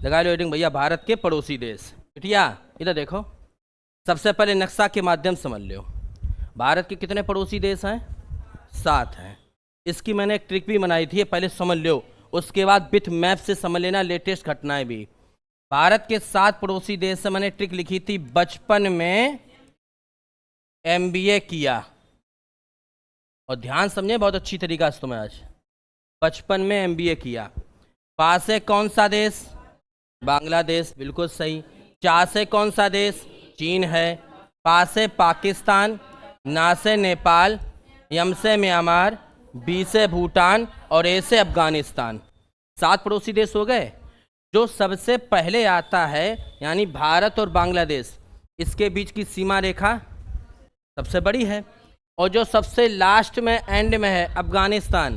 लगा लो हेडिंग भैया, भारत के पड़ोसी देश। बिटिया इधर देखो, सबसे पहले नक्शा के माध्यम से समझ लो भारत के कितने पड़ोसी देश हैं, 7 हैं। इसकी मैंने एक ट्रिक भी बनाई थी, पहले समझ लो, उसके बाद विथ मैप से समझ लेना लेटेस्ट घटनाएं भी। भारत के 7 पड़ोसी देश से मैंने ट्रिक लिखी थी, बचपन में MBA किया। और ध्यान समझे, बहुत अच्छी तरीका से तुम्हें आज, बचपन में MBA किया। पास है कौन सा देश, बांग्लादेश, बिल्कुल सही। चा से कौन सा देश, चीन है। पास से पाकिस्तान, ना से नेपाल, यम से म्यांमार, बी से भूटान और ए से अफगानिस्तान। 7 पड़ोसी देश हो गए। जो सबसे पहले आता है यानी भारत और बांग्लादेश, इसके बीच की सीमा रेखा सबसे बड़ी है। और जो सबसे लास्ट में एंड में है अफगानिस्तान,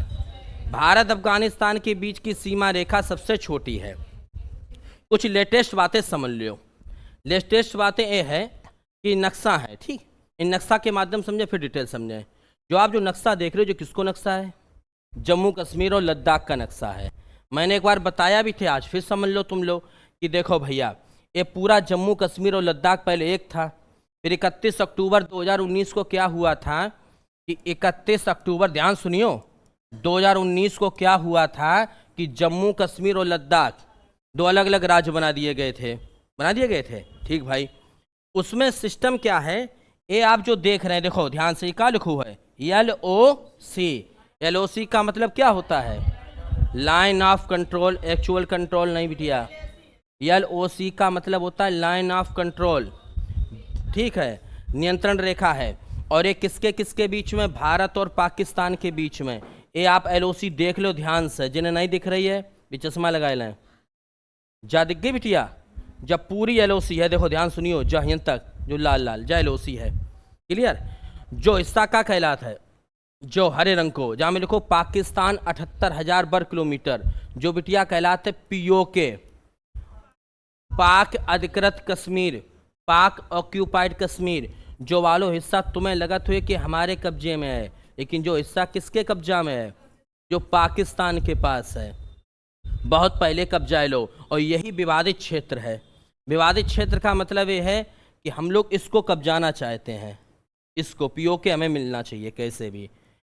भारत अफगानिस्तान के बीच की सीमा रेखा सबसे छोटी है। कुछ लेटेस्ट बातें समझ लो। लेटेस्ट बातें ये है कि नक्शा है, ठीक, इन नक्शा के माध्यम समझे फिर डिटेल समझें। जो आप जो नक्शा देख रहे हो, जो किसको नक्शा है, जम्मू कश्मीर और लद्दाख का नक्शा है। मैंने एक बार बताया भी थे, आज फिर समझ लो तुम लोग कि देखो भैया, ये पूरा जम्मू कश्मीर और लद्दाख पहले एक था। फिर 31 अक्टूबर 2019 को क्या हुआ था कि 31 अक्टूबर, ध्यान सुनियो, 2019 को क्या हुआ था कि जम्मू कश्मीर और लद्दाख 2 अलग अलग राज्य बना दिए गए थे, ठीक भाई। उसमें सिस्टम क्या है, ये आप जो देख रहे हैं, देखो ध्यान से, क्या लिखू है, LOC। LOC का मतलब क्या होता है, line of control, actual control नहीं बिटिया। LOC का मतलब होता है लाइन ऑफ कंट्रोल, ठीक है, नियंत्रण रेखा है। और ये किसके किसके बीच में, भारत और पाकिस्तान के बीच में। ये आप LOC देख लो ध्यान से, जिन्हें नहीं दिख रही है भी चश्मा लगाए लें। जा दिख गई बिटिया, जब पूरी LOC है, देखो ध्यान सुनियो, जहाँ तक जो लाल लाल जा LOC है, क्लियर। जो हिस्सा का कहलाता है, जो हरे रंग को, जहाँ में लिखो पाकिस्तान 78,000 वर्ग किलोमीटर, जो बिटिया कहलाते POK, पाक अधिकृत कश्मीर, पाक ऑक्यूपाइड कश्मीर। जो वालो हिस्सा तुम्हें लगत हुए कि हमारे कब्जे में है, लेकिन जो हिस्सा किसके कब्जा में है, जो पाकिस्तान के पास है, बहुत पहले कब्जा लो। और यही विवादित क्षेत्र है। विवादित क्षेत्र का मतलब ये है कि हम लोग इसको कब्जाना चाहते हैं, इसको POK हमें मिलना चाहिए कैसे भी।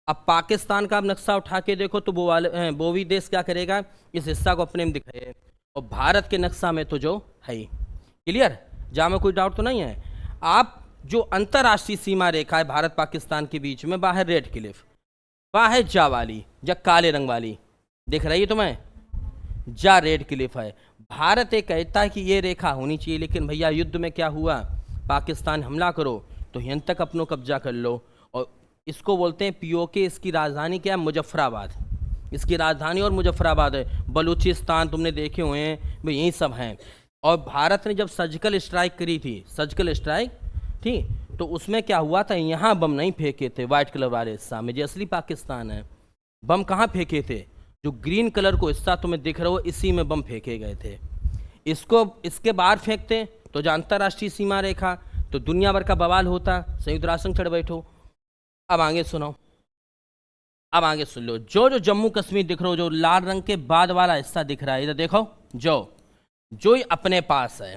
अब पाकिस्तान का आप नक्शा उठा के देखो तो वो भी देश क्या करेगा, इस हिस्सा को अपने में दिखाए। और भारत के नक्शा में तो जो है ही, क्लियर, जहाँ में कोई डाउट तो नहीं है। आप जो अंतर्राष्ट्रीय सीमा रेखा है भारत पाकिस्तान के बीच में, वहाँ है रेड क्लिफ, वहाँ है जा वाली, जा काले रंग वाली, दिख रही है तुम्हें, जा रेड क्लिफ है। भारत ये कहता है कि ये रेखा होनी चाहिए, लेकिन भैया युद्ध में क्या हुआ, पाकिस्तान हमला करो तो यहाँ तक अपनों कब्जा कर लो। और इसको बोलते हैं POK। इसकी राजधानी क्या है, मुजफ्फराबाद, इसकी राजधानी और मुजफ्फराबाद है। बलूचिस्तान तुमने देखे हुए हैं भाई, यही सब हैं। और भारत ने जब सर्जिकल स्ट्राइक करी थी, सर्जिकल स्ट्राइक, ठीक, तो उसमें क्या हुआ था, यहाँ बम नहीं फेंके थे वाइट कलर वाले हिस्सा में, जो असली पाकिस्तान है। बम कहाँ फेंके थे, जो ग्रीन कलर को हिस्सा तुम्हें दिख रहा हो, इसी में बम फेंके गए थे। इसको इसके बाहर फेंकते तो जो अंतर्राष्ट्रीय सीमा रेखा, तो दुनिया भर का बवाल होता, संयुक्त राष्ट्र संघ चढ़ बैठो। अब आगे सुनो, अब आगे सुन लो। जो जम्मू कश्मीर दिख रहा हो, जो लाल रंग के बाद वाला हिस्सा दिख रहा है, इधर देखो, जो अपने पास है,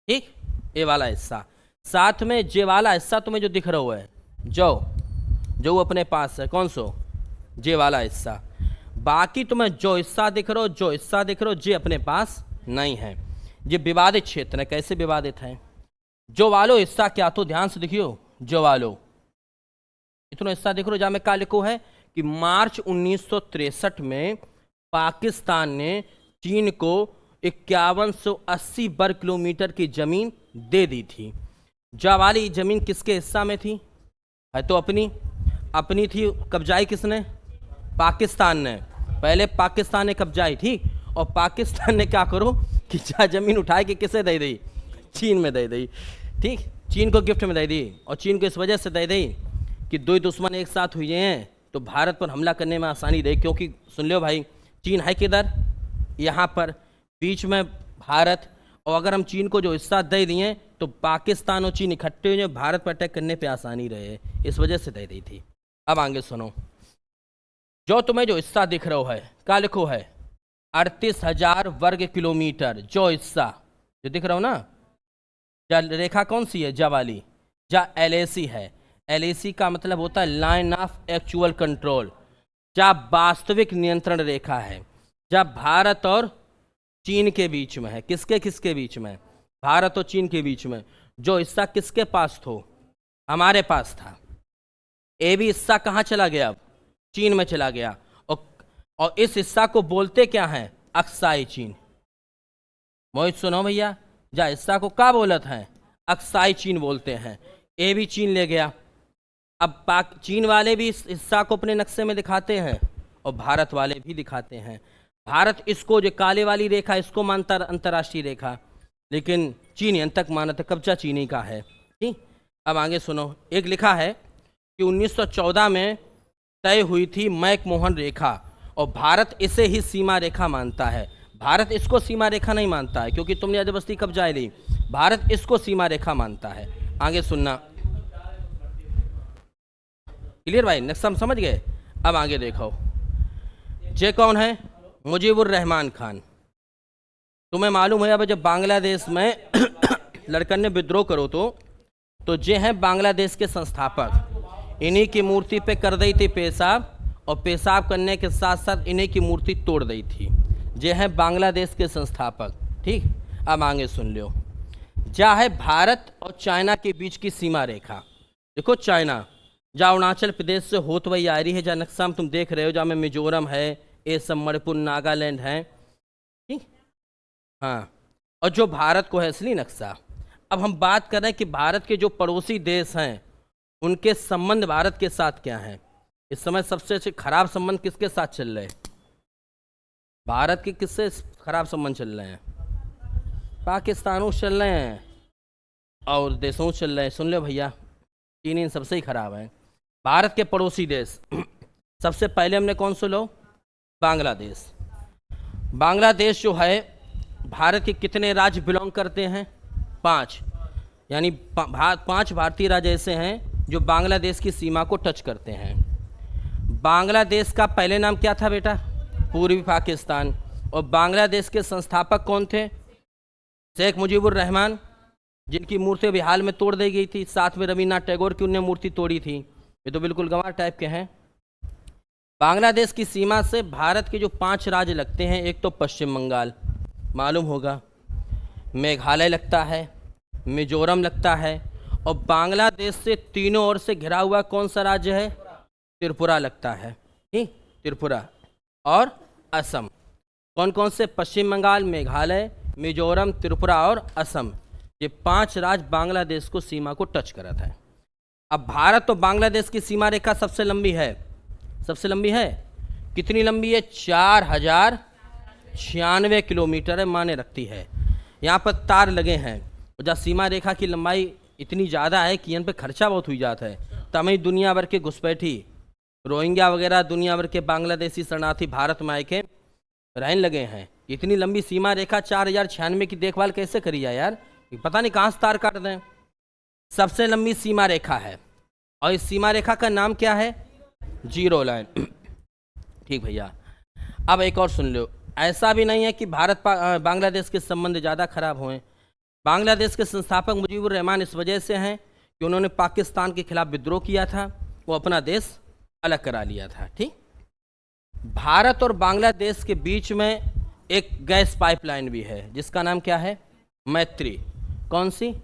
ठीक, ये वाला हिस्सा, साथ में जे वाला हिस्सा तुम्हें जो दिख रहा है, जो अपने पास है, कौन सो, जे वाला हिस्सा। बाकी तुम्हें जो हिस्सा दिख रहा हो, जे अपने पास नहीं है। ये विवादित क्षेत्र है। कैसे विवादित है, जो वालो हिस्सा क्या, तो ध्यान से देखियो, जो वालो इतना हिस्सा देख लो, जहाँ में क्या लिखो है कि मार्च 1963 में पाकिस्तान ने चीन को 5180 वर्ग किलोमीटर की जमीन दे दी थी। जा वाली जमीन किसके हिस्सा में थी, है तो अपनी थी। कब्जाई किसने, पाकिस्तान ने। पहले पाकिस्तान ने कब्जाई, ठीक, और पाकिस्तान ने क्या करो कि जा जमीन उठाए के किसे दे दी, चीन में दे दी, ठीक, चीन को गिफ्ट में दे दी। और चीन को इस वजह से दे दी कि दो दुश्मन एक साथ हुए हैं तो भारत पर हमला करने में आसानी रही। क्योंकि सुन लो भाई, चीन है किधर, यहाँ पर बीच में भारत, और अगर हम चीन को जो हिस्सा दे दिए तो पाकिस्तान और चीन इकट्ठे हुए भारत पर अटैक करने पे आसानी रहे, इस वजह से दे दी थी। अब आगे सुनो, जो तुम्हें जो हिस्सा दिख रहा है, क्या लिखो है, 38,000 वर्ग किलोमीटर जो हिस्सा जो दिख रहा हो ना, जल रेखा कौन सी है, जा वाली, जा LAC है। LAC का मतलब होता है लाइन ऑफ एक्चुअल कंट्रोल, जा वास्तविक नियंत्रण रेखा है, जा भारत और चीन के बीच में है। किसके किसके बीच में? भारत और चीन के बीच में। जो हिस्सा किसके पास था? हमारे पास था। ये भी हिस्सा कहाँ चला गया? अब चीन में चला गया। और इस हिस्सा को बोलते क्या हैं? अक्साई चीन। मोहित सुनो भैया, जा हिस्सा को क्या बोलत हैं? अक्साई चीन बोलते हैं। ये भी चीन ले गया। अब चीन वाले भी इस हिस्सा को अपने नक्शे में दिखाते हैं और भारत वाले भी दिखाते हैं। भारत इसको जो काले वाली रेखा इसको मानता अंतर्राष्ट्रीय रेखा, लेकिन चीन अंत तक मानता कब्जा चीनी का है। ठीक, अब आगे सुनो। एक लिखा है कि 1914 में तय हुई थी मैकमोहन रेखा और भारत इसे ही सीमा रेखा मानता है। भारत इसको सीमा रेखा नहीं मानता है क्योंकि तुमने जबरदस्ती कब्जा ली। भारत इसको सीमा रेखा मानता है। आगे सुनना। क्लियर भाई, नक्शा हम समझ गए। अब आगे देखो, ये कौन है? मुजीबुर रहमान खान। तुम्हें मालूम है अब जब बांग्लादेश में लड़कन ने विद्रोह करो तो ये हैं बांग्लादेश के संस्थापक। इन्हीं की मूर्ति पे कर दी थी पेशाब और पेशाब करने के साथ साथ इन्हीं की मूर्ति तोड़ दी थी। ये हैं बांग्लादेश के संस्थापक। ठीक, अब आगे सुन लो। जा है भारत और चाइना के बीच की सीमा रेखा। देखो चाइना जहाँ अरुणाचल प्रदेश से होत वही आ रही है, जहाँ नक्शा में तुम देख रहे हो, जहाँ में मिजोरम है, ये सब मणिपुर नागालैंड है। ठीक, हाँ, और जो भारत को है असली नक्शा। अब हम बात कर रहे हैं कि भारत के जो पड़ोसी देश हैं उनके संबंध भारत के साथ क्या हैं। इस समय सबसे खराब संबंध किसके साथ चल रहे हैं? भारत के किससे खराब संबंध चल रहे हैं? पाकिस्तानों से चल रहे हैं और देशों से चल रहे हैं। सुन लो भैया, चीन इन सबसे ही खराब है। भारत के पड़ोसी देश सबसे पहले हमने कौन से लो? बांग्लादेश। बांग्लादेश जो है भारत के कितने राज्य बिलोंग करते हैं? 5, यानी 5 भारतीय राज्य ऐसे हैं जो बांग्लादेश की सीमा को टच करते हैं। बांग्लादेश का पहले नाम क्या था बेटा? पूर्वी पाकिस्तान। और बांग्लादेश के संस्थापक कौन थे? शेख मुजीबुर रहमान, जिनकी मूर्ति अभी हाल में तोड़ दी गई थी। साथ में रविन्द्रनाथ टैगोर की उनने मूर्ति तोड़ी थी। ये तो बिल्कुल गंवार टाइप के हैं। बांग्लादेश की सीमा से भारत के जो 5 राज्य लगते हैं, एक तो पश्चिम बंगाल मालूम होगा, मेघालय लगता है, मिजोरम लगता है, और बांग्लादेश से तीनों ओर से घिरा हुआ कौन सा राज्य है? त्रिपुरा लगता है। ठीक, त्रिपुरा और असम। कौन कौन से? पश्चिम बंगाल, मेघालय, मिजोरम, त्रिपुरा और असम। ये 5 राज्य बांग्लादेश को सीमा को टच करता है। अब भारत और बांग्लादेश की सीमा रेखा सबसे लंबी है। सबसे लंबी है कितनी लंबी है? 4096 किलोमीटर है, माने रखती है। यहाँ पर तार लगे हैं और जहाँ सीमा रेखा की लंबाई इतनी ज़्यादा है कि यहाँ पे खर्चा बहुत हुई जाता है। तमें दुनिया भर के घुसपैठी रोहिंग्या वगैरह दुनिया भर के बांग्लादेशी शरणार्थी भारत में आए के रहने लगे हैं। इतनी लंबी सीमा रेखा 4096 की देखभाल कैसे करी जाए यार? पता नहीं कहाँ से तार काट दें। सबसे लंबी सीमा रेखा है और इस सीमा रेखा का नाम क्या है? Zero line. ठीक भैया, अब एक और सुन लो। ऐसा भी नहीं है कि भारत बांग्लादेश के संबंध ज़्यादा खराब हुए। बांग्लादेश के संस्थापक मुजीबुर रहमान इस वजह से हैं कि उन्होंने पाकिस्तान के खिलाफ विद्रोह किया था, वो अपना देश अलग करा लिया था। ठीक, भारत और बांग्लादेश के बीच में एक गैस पाइपलाइन भी है जिसका नाम क्या है? मैत्री। कौन सी?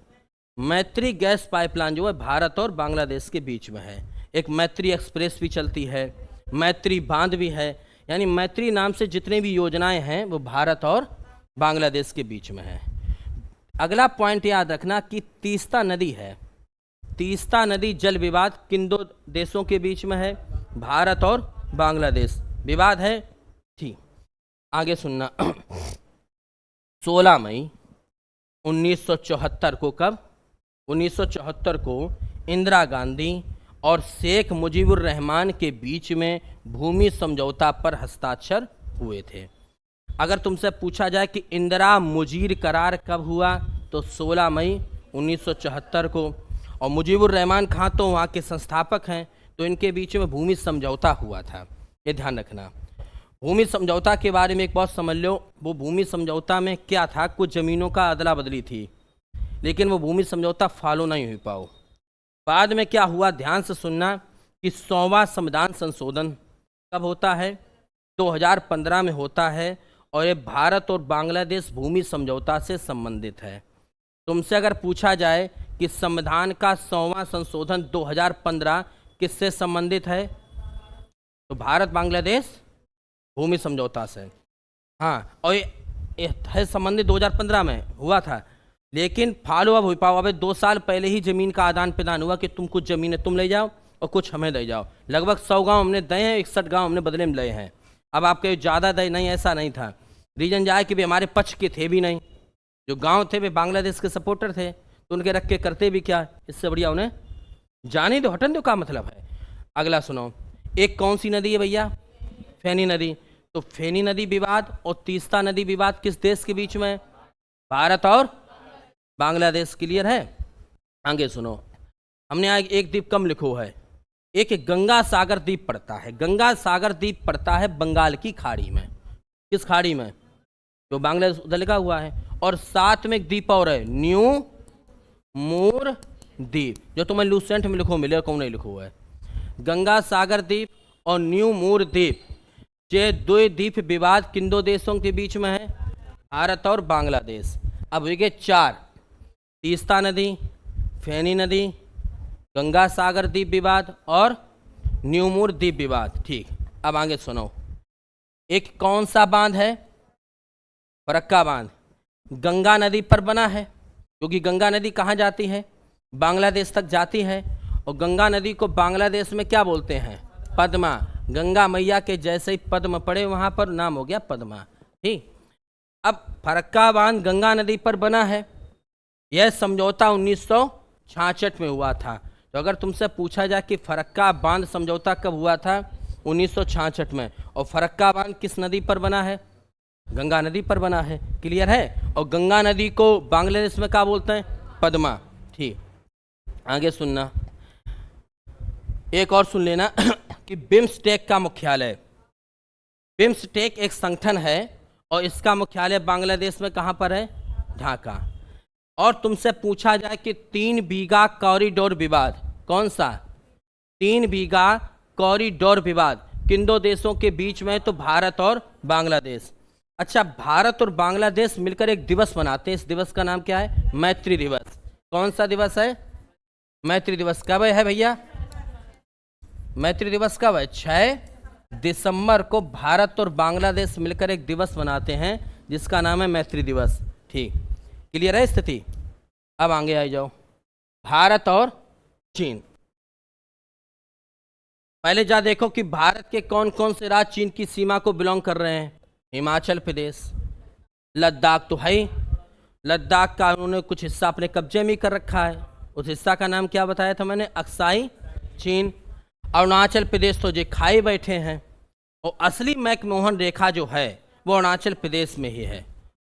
मैत्री गैस पाइपलाइन जो है भारत और बांग्लादेश के बीच में है। एक मैत्री एक्सप्रेस भी चलती है, मैत्री बांध भी है। यानी मैत्री नाम से जितने भी योजनाएं हैं वो भारत और बांग्लादेश के बीच में है। अगला पॉइंट याद रखना कि तीस्ता नदी है। तीस्ता नदी जल विवाद किन 2 देशों के बीच में है? भारत और बांग्लादेश विवाद है। ठीक, आगे सुनना। 16 मई 1974 को, कब? 1974 को इंदिरा गांधी और शेख मुजीबुर रहमान के बीच में भूमि समझौता पर हस्ताक्षर हुए थे। अगर तुमसे पूछा जाए कि इंदिरा मुजीर करार कब हुआ, तो 16 मई 1974 को। और मुजीबुर रहमान खां तो वहाँ के संस्थापक हैं, तो इनके बीच में भूमि समझौता हुआ था, ये ध्यान रखना। भूमि समझौता के बारे में एक बात समझ लो। वो भूमि समझौता में क्या था, कुछ ज़मीनों का अदला बदली थी, लेकिन वो भूमि समझौता फॉलो नहीं हो पाओ। बाद में क्या हुआ, ध्यान से सुनना, कि 100वां संविधान संशोधन कब होता है, 2015 में होता है, और ये भारत और बांग्लादेश भूमि समझौता से संबंधित है। तुमसे अगर पूछा जाए कि संविधान का 100वां संशोधन 2015 किससे संबंधित है, तो भारत बांग्लादेश भूमि समझौता से। हाँ, और ये है संबंधित 2015 में हुआ था, लेकिन फॉलो अप हो पाओ। अबे 2 साल पहले ही ज़मीन का आदान प्रदान हुआ कि तुम कुछ ज़मीनें तुम ले जाओ और कुछ हमें दे जाओ। लगभग 100 गांव हमने दे हैं, 61 गांव हमने बदले में ले हैं। अब आपके ज़्यादा दे नहीं, ऐसा नहीं था। रीजन जाए कि भी हमारे पक्ष के थे भी नहीं, जो गांव थे वे बांग्लादेश के सपोर्टर थे, तो उनके रख के करते भी क्या, इससे बढ़िया उन्हें जाने दो, हटन दो, का मतलब है। अगला सुनो, एक कौन सी नदी है भैया, फेनी नदी। तो फेनी नदी विवाद और तीस्ता नदी विवाद किस देश के बीच में है, भारत और बांग्लादेश। क्लियर है। आगे सुनो, हमने आज एक द्वीप कम लिखो है, एक गंगा सागर द्वीप पड़ता है। गंगा सागर द्वीप पड़ता है बंगाल की खाड़ी में। किस खाड़ी में, जो बांग्लादेश उधर लिखा हुआ है। और साथ में एक द्वीप और है, न्यू मूर द्वीप, जो तुम्हें लूसेंट में लिखो मिले, कौन नहीं लिखो है। गंगा सागर द्वीप और न्यू मूर द्वीप, ये दो द्वीप विवाद किन दो देशों के बीच में है, भारत और बांग्लादेश। अब हो गए 4, तीस्ता नदी, फेनी नदी, गंगा सागर द्वीप विवाद और न्यू मूर द्वीप विवाद। ठीक, अब आगे सुनो, एक कौन सा बांध है, फरक्का बांध, गंगा नदी पर बना है, क्योंकि गंगा नदी कहाँ जाती है, बांग्लादेश तक जाती है। और गंगा नदी को बांग्लादेश में क्या बोलते हैं, पद्मा। गंगा मैया के जैसे ही पद्म पड़े वहाँ पर नाम हो गया पद्मा। ठीक, अब फरक्का बांध गंगा नदी पर बना है। यह समझौता 1966 में हुआ था। तो अगर तुमसे पूछा जाए कि फरक्का बांध समझौता कब हुआ था, 1966 में। और फरक्का बांध किस नदी पर बना है, गंगा नदी पर बना है। क्लियर है। और गंगा नदी को बांग्लादेश में क्या बोलते हैं, पद्मा। ठीक, आगे सुनना, एक और सुन लेना कि बिम्स्टेक का मुख्यालय, बिम्स्टेक एक संगठन है और इसका मुख्यालय बांग्लादेश में कहाँ पर है, ढाका। और तुमसे पूछा जाए कि 3 बीघा कॉरिडोर विवाद, कौन सा, 3 बीघा कॉरिडोर विवाद किन दो देशों के बीच में है, तो भारत और बांग्लादेश। अच्छा, भारत और बांग्लादेश मिलकर एक दिवस मनाते हैं। इस दिवस का नाम क्या है, मैत्री दिवस। कौन सा दिवस है, मैत्री दिवस। कब है भैया, मैत्री दिवस कब है, 6 दिसंबर को भारत और बांग्लादेश मिलकर एक दिवस मनाते हैं जिसका नाम है मैत्री दिवस। ठीक, क्लियर है स्थिति। अब आगे आ जाओ, भारत और चीन। पहले जा देखो कि भारत के कौन कौन से राज्य चीन की सीमा को बिलोंग कर रहे हैं। हिमाचल प्रदेश, लद्दाख तो है ही, लद्दाख का उन्होंने कुछ हिस्सा अपने कब्जे में कर रखा है। उस हिस्सा का नाम क्या बताया था मैंने, अक्साई चीन। अरुणाचल प्रदेश तो जे खाए बैठे हैं, और असली मैकमोहन रेखा जो है वो अरुणाचल प्रदेश में ही है।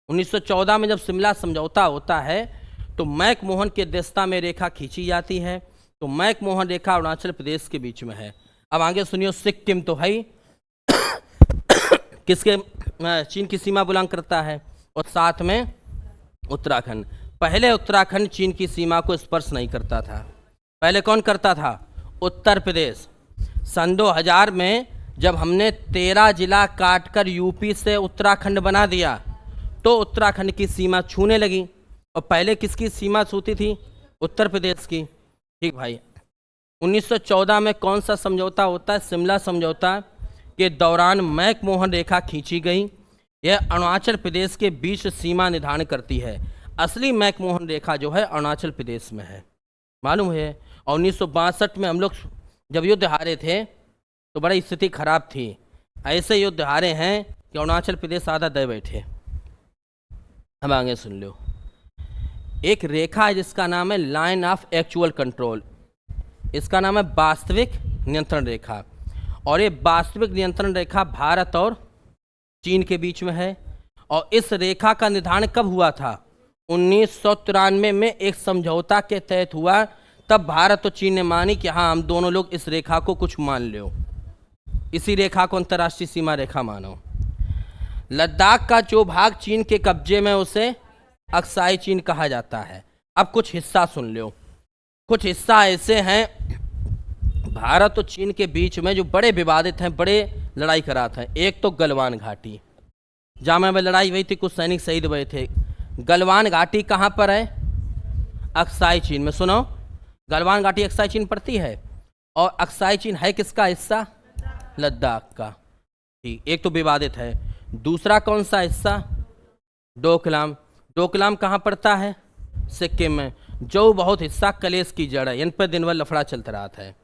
1914 में जब शिमला समझौता होता है तो मैकमोहन की अध्यक्षता में रेखा खींची जाती है। तो मैकमोहन रेखा अरुणाचल प्रदेश के बीच में है। अब आगे सुनियो, सिक्किम तो है ही किसके, चीन की सीमा बिलोंग करता है। और साथ में उत्तराखंड। पहले उत्तराखंड चीन की सीमा को स्पर्श नहीं करता था, पहले कौन करता था, उत्तर प्रदेश। सन 2000 में जब हमने 13 जिला काटकर यूपी से उत्तराखंड बना दिया तो उत्तराखंड की सीमा छूने लगी। और पहले किसकी सीमा छूती थी, उत्तर प्रदेश की। ठीक भाई, 1914 में कौन सा समझौता होता है, शिमला समझौता के दौरान मैकमोहन रेखा खींची गई। यह अरुणाचल प्रदेश के बीच सीमा निर्धारण करती है। असली मैकमोहन रेखा जो है अरुणाचल प्रदेश में है, मालूम है। और 1962 में हम लोग जब युद्ध हारे थे तो बड़ी स्थिति खराब थी। ऐसे युद्ध हारे हैं कि अरुणाचल प्रदेश आधा दे बैठे। अब आगे सुन लो, एक रेखा है जिसका नाम है लाइन ऑफ एक्चुअल कंट्रोल। इसका नाम है वास्तविक नियंत्रण रेखा। और ये वास्तविक नियंत्रण रेखा भारत और चीन के बीच में है। और इस रेखा का निर्धारण कब हुआ था, 1993 में एक समझौता के तहत हुआ। तब भारत और चीन ने मानी कि हाँ, हम दोनों लोग इस रेखा को कुछ मान लो। इसी रेखा को अंतर्राष्ट्रीय सीमा रेखा मानो। लद्दाख का जो भाग चीन के कब्जे में उसे अक्साई चीन कहा जाता है। अब कुछ हिस्सा सुन लो। कुछ हिस्सा ऐसे हैं भारत और चीन के बीच में जो बड़े विवादित हैं, बड़े लड़ाई कराते हैं। एक तो गलवान घाटी, जामा में लड़ाई हुई थी, कुछ सैनिक शहीद हुए थे। गलवान घाटी कहाँ पर है? अक्साई चीन में। सुनो, गलवान घाटी अक्साई चीन पड़ती है, और अक्साई चीन है किसका हिस्सा? लद्दाख का। ठीक, एक तो विवादित है। दूसरा कौन सा हिस्सा? डोकलाम। डोकलाम कहाँ पड़ता है? सिक्किम में। जो बहुत हिस्सा कलेश की जड़ है, इन पर दिन भर लफड़ा चलता रहा है।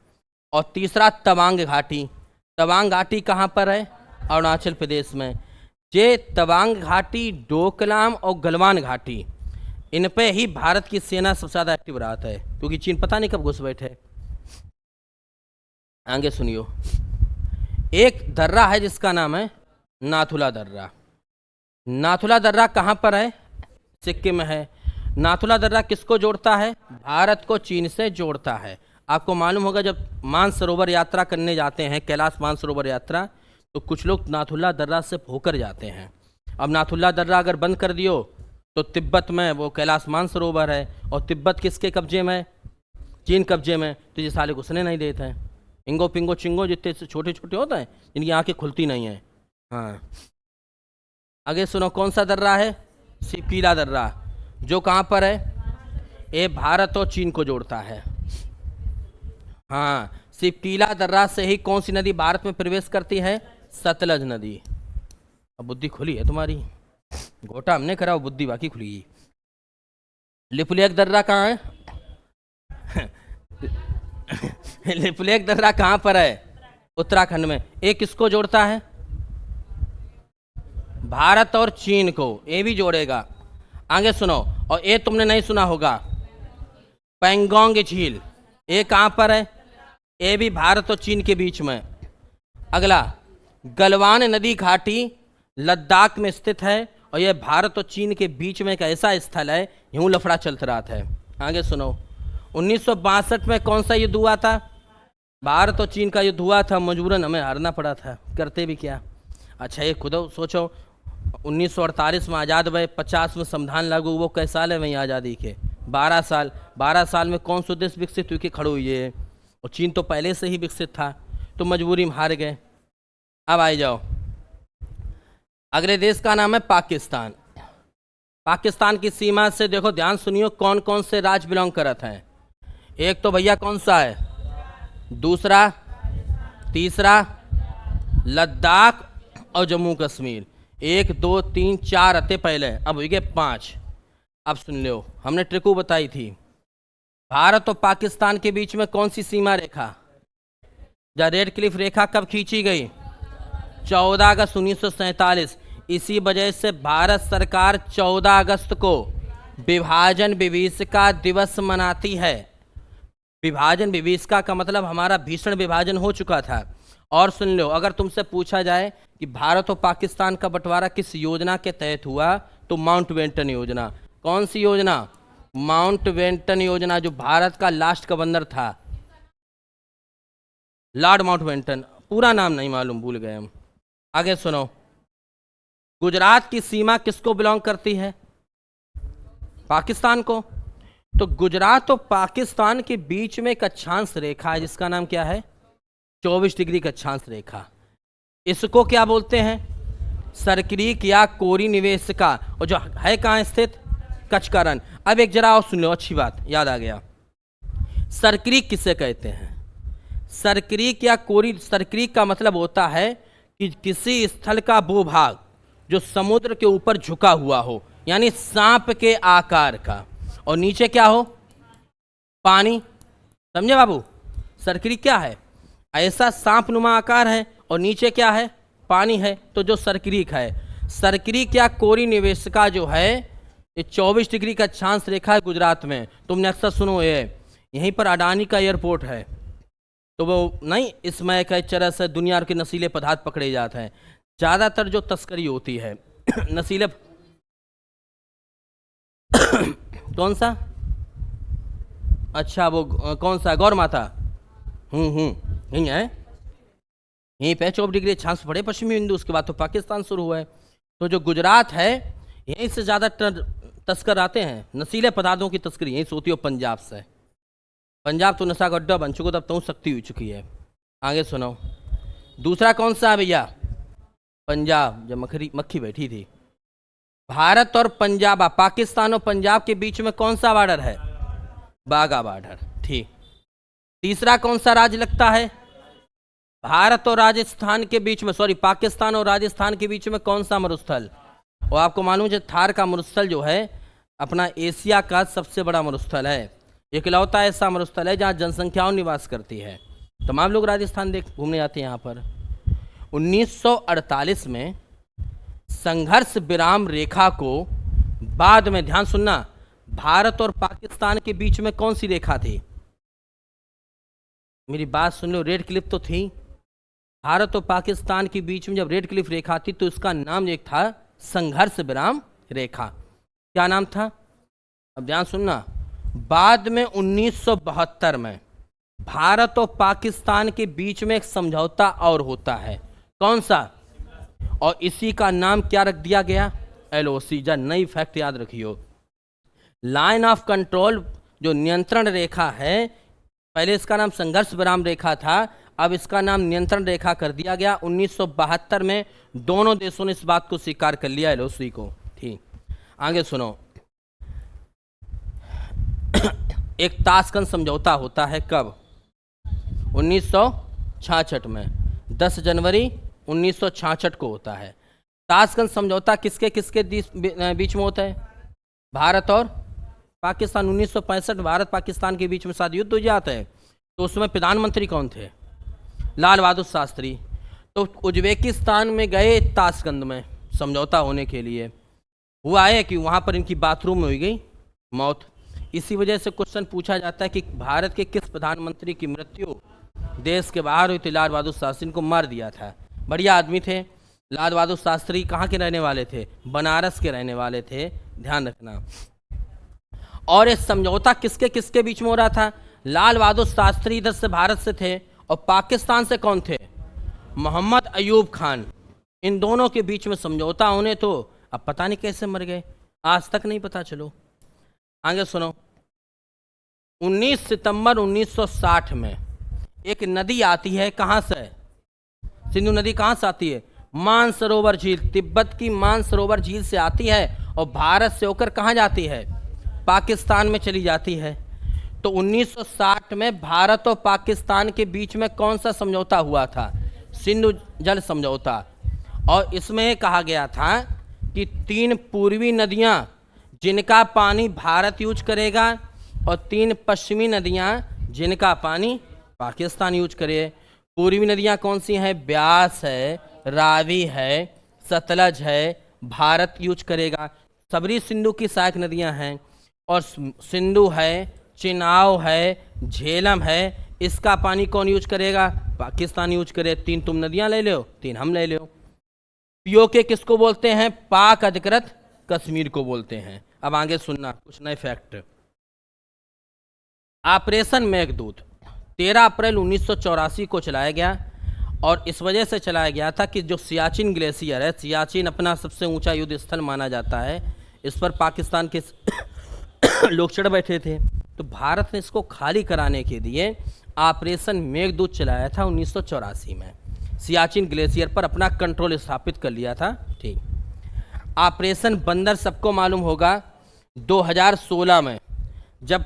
और तीसरा तवांग घाटी। तवांग घाटी कहाँ पर है? अरुणाचल प्रदेश में। ये तवांग घाटी, डोकलाम और गलवान घाटी, इन पे ही भारत की सेना सबसे ज़्यादा एक्टिव रहा है, क्योंकि चीन पता नहीं कब घुस बैठे। आगे सुनियो। एक दर्रा है जिसका नाम है नाथुला दर्रा। नाथुला दर्रा कहाँ पर है? सिक्किम में है। नाथुला दर्रा किसको जोड़ता है? भारत को चीन से जोड़ता है। आपको मालूम होगा जब मानसरोवर यात्रा करने जाते हैं, कैलाश मानसरोवर यात्रा, तो कुछ लोग नाथुला दर्रा से होकर जाते हैं। अब नाथुला दर्रा अगर बंद कर दियो तो तिब्बत में वो कैलाश मानसरोवर है, और तिब्बत किसके कब्जे में? चीन कब्जे में। तो ये साले घुसने नहीं देते हैं। इंगो पिंगो चिंगो जितने छोटे छोटे होते हैं, जिनकी आंखें खुलती नहीं हैं। हाँ, आगे सुनो, कौन सा दर्रा है? सिपकीला दर्रा, जो कहाँ पर है? ये भारत और चीन को जोड़ता है। हाँ, सिपकीला दर्रा से ही कौन सी नदी भारत में प्रवेश करती है? सतलज नदी। अब बुद्धि खुली है तुम्हारी, घोटा हमने करा, बुद्धि बाकी खुली। लिपुलेख दर्रा कहाँ है? लिपुलेख दर्रा कहाँ पर है? उत्तराखंड में। एक किसको जोड़ता है? भारत और चीन को। ये भी जोड़ेगा। आगे सुनो, और ये तुमने नहीं सुना होगा, पैंगोंग झील, ये कहाँ पर है? ये भी भारत और चीन के बीच में। अगला, गलवान नदी घाटी लद्दाख में स्थित है, और यह भारत और चीन के बीच में एक ऐसा स्थल है, यूं लफड़ा चलता रहा था। आगे सुनो, 1962 में कौन सा युद्ध हुआ था? भारत और चीन का युद्ध हुआ था। मजबूरन हमें हारना पड़ा था, करते भी क्या। अच्छा, ये खुद सोचो, 1948 में आज़ाद हुए, 50 में संविधान लागू, वो कैसे साल है वहीं आज़ादी के? 12 साल। 12 साल में कौन सा देश विकसित हुई कि खड़ो हुई है? और चीन तो पहले से ही विकसित था, तो मजबूरी में हार गए। अब आ जाओ, अगले देश का नाम है पाकिस्तान। पाकिस्तान की सीमा से देखो, ध्यान सुनियो, कौन कौन से राज्य बिलोंग करते हैं। एक तो भैया कौन सा है? दूसरा, तीसरा, लद्दाख और जम्मू कश्मीर। 1 2 3 4 आते पहले, अब हो गए 5। अब सुन लो, हमने ट्रिकू बताई थी। भारत और पाकिस्तान के बीच में कौन सी सीमा रेखा? द रेड क्लिफ रेखा कब खींची गई? 14 अगस्त 1947। इसी वजह से भारत सरकार 14 अगस्त को विभाजन विभीषिका दिवस मनाती है। विभाजन विभीषिका का मतलब हमारा भीषण विभाजन हो चुका था। और सुन लो, अगर तुमसे पूछा जाए कि भारत और पाकिस्तान का बंटवारा किस योजना के तहत हुआ, तो माउंटबेटन योजना। कौन सी योजना? माउंटबेटन योजना, जो भारत का लास्ट गवर्नर था, लॉर्ड माउंटबेटन। पूरा नाम नहीं मालूम, भूल गए हम। आगे सुनो, गुजरात की सीमा किसको बिलोंग करती है? पाकिस्तान को। तो गुजरात और पाकिस्तान के बीच में एक अक्षांश रेखा है, जिसका नाम क्या है? 24 डिग्री का अक्षांश रेखा। इसको क्या बोलते हैं? सर्करीक या कोरी निवेशिका। और जो है कहाँ स्थित? कच्छ का रण। अब एक जरा और सुन लो, अच्छी बात याद आ गया। सर्करीक किसे कहते हैं? सर्करीक या कोरी, सर्करीक का मतलब होता है कि किसी स्थल का वो भाग जो समुद्र के ऊपर झुका हुआ हो, यानी सांप के आकार का, और नीचे क्या हो? पानी। समझे बाबू? सर्करीक क्या है? ऐसा सांप नुमा आकार है और नीचे क्या है? पानी है, तो जो सर्करीक है। सर्करीक या कोरी निवेशिका जो है, ये 24 डिग्री का अक्षांश रेखा है गुजरात में। तुमने अक्सर सुनो, ये यहीं पर अडानी का एयरपोर्ट है, तो वो नहीं, इसमें एक तरह से दुनिया के नशीले पदार्थ पकड़े जाते हैं। ज़्यादातर जो तस्करी होती है नशीले कौन सा? अच्छा, वो कौन सा? गौर माता। यही है। यहीं पे 24 डिग्री अक्षांश पड़े पश्चिमी बिंदु, उसके बाद तो पाकिस्तान शुरू हुआ है। तो जो गुजरात है यहीं से ज़्यादा तस्कर आते हैं, नशीले पदार्थों की तस्करी यहीं से होती है पंजाब से। पंजाब तो नशा का अड्डा बन चुका, तब तो शक्ति हो चुकी है। आगे सुनो, दूसरा कौन सा है भैया? पंजाब, जब मक्खी बैठी थी। भारत और पंजाब, पाकिस्तान और पंजाब के बीच में कौन सा बॉर्डर है? बाघा बॉर्डर। ठीक। तीसरा कौन सा राज्य लगता है? भारत और राजस्थान के बीच में, सॉरी, पाकिस्तान और राजस्थान के बीच में कौन सा मरुस्थल? और आपको मालूम है थार का मरुस्थल जो है अपना एशिया का सबसे बड़ा मरुस्थल है, इकलौता ऐसा मरुस्थल है जहाँ जनसंख्याओं निवास करती है। तमाम लोग राजस्थान घूमने आते हैं यहाँ पर। 1948 में संघर्ष विराम रेखा को बाद में, ध्यान सुनना, भारत और पाकिस्तान के बीच में कौन सी रेखा थी? मेरी बात सुन लो, रेड क्लिफ तो थी। भारत और पाकिस्तान के बीच में जब रेड क्लिफ रेखा थी तो इसका नाम एक था संघर्ष विराम रेखा। क्या नाम था? अब ध्यान सुनना, बाद में 1972 में भारत और पाकिस्तान के बीच में एक समझौता और होता है। कौन सा? और इसी का नाम क्या रख दिया गया? LOC। जा नई फैक्ट याद रखियो, लाइन ऑफ कंट्रोल, जो नियंत्रण रेखा है, पहले इसका नाम संघर्ष विराम रेखा था, अब इसका नाम नियंत्रण रेखा कर दिया गया। 1972 में दोनों देशों ने इस बात को स्वीकार कर लिया, LOC को। ठीक, आगे सुनो। एक ताशकंद समझौता होता है, कब? 1966 में, 10 जनवरी 1966 को होता है। ताशकंद समझौता किसके किसके बीच में होता है? भारत और पाकिस्तान। 1965 भारत पाकिस्तान के बीच में शायद युद्ध हो जाता है, तो उसमें प्रधानमंत्री कौन थे? लाल बहादुर शास्त्री। तो उज्बेकिस्तान में गए ताशकंद में समझौता होने के लिए, हुआ है कि वहाँ पर इनकी बाथरूम में हो गई मौत। इसी वजह से क्वेश्चन पूछा जाता है कि भारत के किस प्रधानमंत्री की मृत्यु देश के बाहर हुई थी? लाल बहादुर शास्त्री को मार दिया था। बढ़िया आदमी थे लाल बहादुर शास्त्री। कहाँ के रहने वाले थे? बनारस के रहने वाले थे, ध्यान रखना। और ये समझौता किसके किसके बीच में हो रहा था? लाल बहादुर शास्त्री इधर से भारत से थे और पाकिस्तान से कौन थे? मोहम्मद अयूब खान। इन दोनों के बीच में समझौता होने, तो अब पता नहीं कैसे मर गए, आज तक नहीं पता। चलो आगे सुनो। 19 सितंबर 1960 में एक नदी आती है, कहाँ से? सिंधु नदी। कहाँ से आती है? मानसरोवर झील, तिब्बत की मानसरोवर झील से आती है और भारत से होकर कहाँ जाती है? पाकिस्तान में चली जाती है। तो 1960 में भारत और पाकिस्तान के बीच में कौन सा समझौता हुआ था? सिंधु जल समझौता। और इसमें कहा गया था कि 3 पूर्वी नदियां जिनका पानी भारत यूज करेगा और 3 पश्चिमी नदियां जिनका पानी पाकिस्तान यूज करे। पूर्वी नदियां कौन सी हैं? ब्यास है, रावी है, सतलज है, भारत यूज करेगा। सबरी सिंधु की सहायक नदियां हैं, और सिंधु है, चिनाव है, झेलम है, इसका पानी कौन यूज करेगा? पाकिस्तान यूज करे। 3 तुम नदियां ले लो, 3 हम ले लो। POK किसको बोलते हैं? पाक अधिकृत कश्मीर को बोलते हैं। अब आगे सुनना कुछ नए फैक्ट। ऑपरेशन मेघदूत 13 अप्रैल 1984 को चलाया गया, और इस वजह से चलाया गया था कि जो सियाचिन ग्लेशियर है, सियाचिन अपना सबसे ऊंचा युद्ध स्थल माना जाता है, इस पर पाकिस्तान के लोग चढ़ बैठे थे, तो भारत ने इसको खाली कराने के लिए ऑपरेशन मेघदूत चलाया था 1984 में। सियाचिन ग्लेशियर पर अपना कंट्रोल स्थापित कर लिया था। ठीक। ऑपरेशन बंदर सबको मालूम होगा 2016 में, जब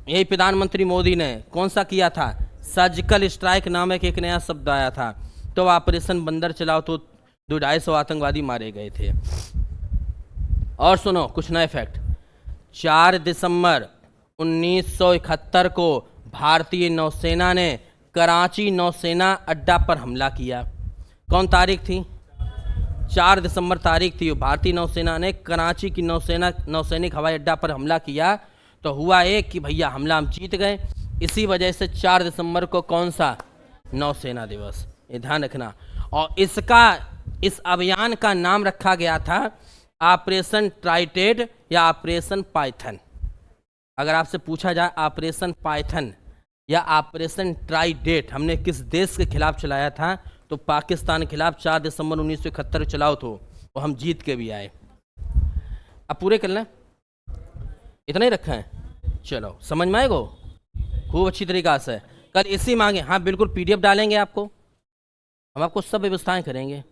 यही प्रधानमंत्री मोदी ने कौन सा किया था? सर्जिकल स्ट्राइक नामक एक नया शब्द आया था, तो ऑपरेशन बंदर चलाओ तो 250 आतंकवादी मारे गए थे। और सुनो कुछ नए फैक्ट। 4 दिसंबर 1971 को भारतीय नौसेना ने कराची नौसेना अड्डा पर हमला किया। कौन तारीख थी? 4 दिसंबर तारीख थी। भारतीय नौसेना ने कराची की नौसैनिक हवाई अड्डा पर हमला किया, तो हुआ एक कि भैया हमला हम जीत गए। इसी वजह से 4 दिसंबर को कौन सा? नौसेना दिवस, ये ध्यान रखना। और इस अभियान का नाम रखा गया था ऑपरेशन ट्राइडेंट या ऑपरेशन पाइथन। अगर आपसे पूछा जाए ऑपरेशन पाइथन या ऑपरेशन ट्राइडेंट हमने किस देश के खिलाफ चलाया था, तो पाकिस्तान के खिलाफ 4 दिसंबर 1971 चलाओ तो वो हम जीत के भी आए। अब पूरे कर लें, इतना ही रखा है। चलो समझ में आएगा खूब अच्छी तरीक़ा से। कल इसी मांगे, हाँ बिल्कुल PDF डालेंगे आपको, हम आपको सब व्यवस्थाएं करेंगे।